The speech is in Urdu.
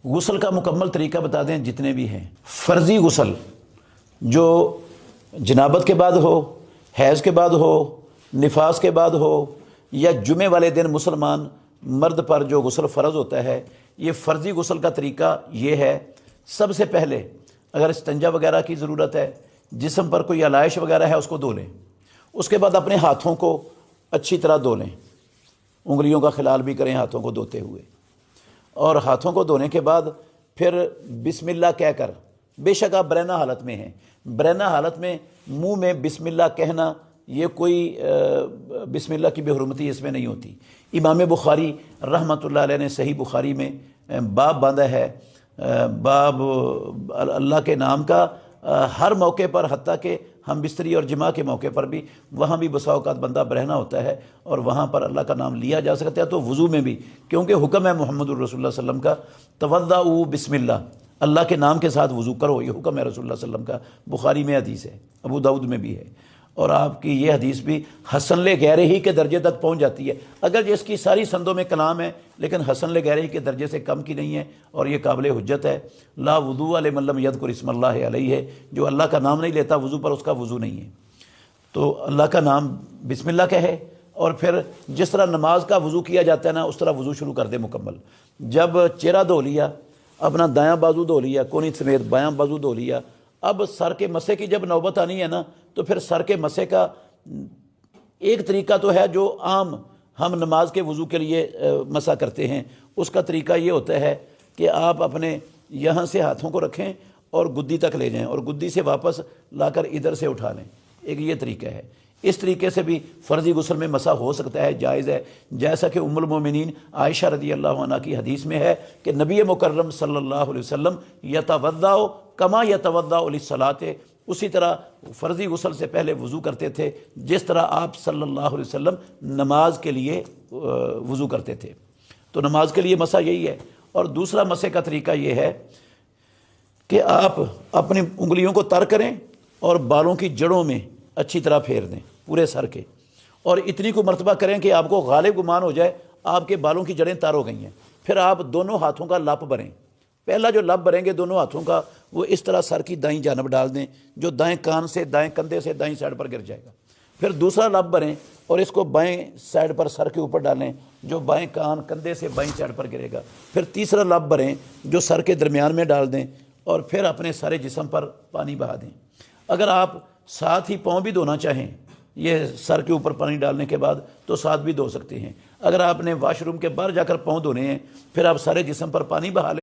غسل کا مکمل طریقہ بتا دیں جتنے بھی ہیں۔ فرضی غسل جو جنابت کے بعد ہو، حیض کے بعد ہو، نفاس کے بعد ہو، یا جمعے والے دن مسلمان مرد پر جو غسل فرض ہوتا ہے، یہ فرضی غسل کا طریقہ یہ ہے۔ سب سے پہلے اگر استنجا وغیرہ کی ضرورت ہے، جسم پر کوئی علائش وغیرہ ہے، اس کو دھو لیں۔ اس کے بعد اپنے ہاتھوں کو اچھی طرح دھو لیں، انگلیوں کا خلال بھی کریں ہاتھوں کو دھوتے ہوئے، اور ہاتھوں کو دھونے کے بعد پھر بسم اللہ کہہ کر، بے شک آپ برہنہ حالت میں ہیں، برہنہ حالت میں منہ میں بسم اللہ کہنا، یہ کوئی بسم اللہ کی بے حرمتی اس میں نہیں ہوتی۔ امام بخاری رحمۃ اللہ علیہ نے صحیح بخاری میں باب باندھا ہے، باب اللہ کے نام کا ہر موقع پر، حتیٰ کہ ہم بستری اور جماع کے موقع پر بھی، وہاں بھی بسا اوقات بندہ برہنہ ہوتا ہے اور وہاں پر اللہ کا نام لیا جا سکتا ہے، تو وضو میں بھی، کیونکہ حکم ہے محمد الرسول اللہ صلی اللہ علیہ وسلم کا، توضؤ بسم اللہ، اللہ کے نام کے ساتھ وضو کرو، یہ حکم ہے رسول اللہ صلی اللہ علیہ وسلم کا۔ بخاری میں حدیث ہے، ابو داؤد میں بھی ہے، اور آپ کی یہ حدیث بھی حسن لغیرہ ہی کے درجے تک پہنچ جاتی ہے، اگر اس کی ساری سندوں میں کلام ہے لیکن حسن لغیرہ ہی کے درجے سے کم کی نہیں ہے، اور یہ قابل حجت ہے۔ لا وضوء لمن لم یذکر اسم اللہ علیہ ہے، جو اللہ کا نام نہیں لیتا وضو پر، اس کا وضو نہیں ہے۔ تو اللہ کا نام بسم اللہ کہے، اور پھر جس طرح نماز کا وضو کیا جاتا ہے نا، اس طرح وضو شروع کر دے مکمل۔ جب چہرہ دھو لیا، اپنا دایاں بازو دھو لیا، کونی سمیت بایاں بازو دھو لیا، اب سر کے مسے کی جب نوبت آنی ہے نا، تو پھر سر کے مسے کا ایک طریقہ تو ہے جو عام ہم نماز کے وضو کے لیے مسا کرتے ہیں، اس کا طریقہ یہ ہوتا ہے کہ آپ اپنے یہاں سے ہاتھوں کو رکھیں اور گدی تک لے جائیں، اور گدی سے واپس لا کر ادھر سے اٹھا لیں، ایک یہ طریقہ ہے۔ اس طریقے سے بھی فرضی غسل میں مسا ہو سکتا ہے، جائز ہے، جیسا کہ ام المومنین عائشہ رضی اللہ عنہ کی حدیث میں ہے کہ نبی مکرم صلی اللہ علیہ وسلم یتوضأ کما یتوضأ للصلاۃ، اسی طرح فرضی غسل سے پہلے وضو کرتے تھے جس طرح آپ صلی اللہ علیہ وسلم نماز کے لیے وضو کرتے تھے۔ تو نماز کے لیے مسا یہی ہے۔ اور دوسرا مسے کا طریقہ یہ ہے کہ آپ اپنی انگلیوں کو تر کریں اور بالوں کی جڑوں میں اچھی طرح پھیر دیں پورے سر کے، اور اتنی کو مرتبہ کریں کہ آپ کو غالب گمان ہو جائے آپ کے بالوں کی جڑیں تر ہو گئی ہیں۔ پھر آپ دونوں ہاتھوں کا لپ بھریں، پہلا جو لپ بھریں گے دونوں ہاتھوں کا، وہ اس طرح سر کی دائیں جانب ڈال دیں، جو دائیں کان سے، دائیں کندھے سے دائیں سائڈ پر گر جائے گا۔ پھر دوسرا لپ بھریں اور اس کو بائیں سائڈ پر سر کے اوپر ڈالیں، جو بائیں کان کندھے سے بائیں سائڈ پر گرے گا۔ پھر تیسرا لپ بھریں جو سر کے درمیان میں ڈال دیں، اور پھر اپنے سارے جسم پر پانی بہا دیں۔ اگر آپ ساتھ ہی پاؤں بھی دھونا چاہیں، یہ سر کے اوپر پانی ڈالنے کے بعد، تو ساتھ بھی دھو سکتے ہیں۔ اگر آپ نے واش روم کے باہر جا کر پاؤں دھونے ہیں، پھر آپ سارے جسم پر پانی بہا لیں۔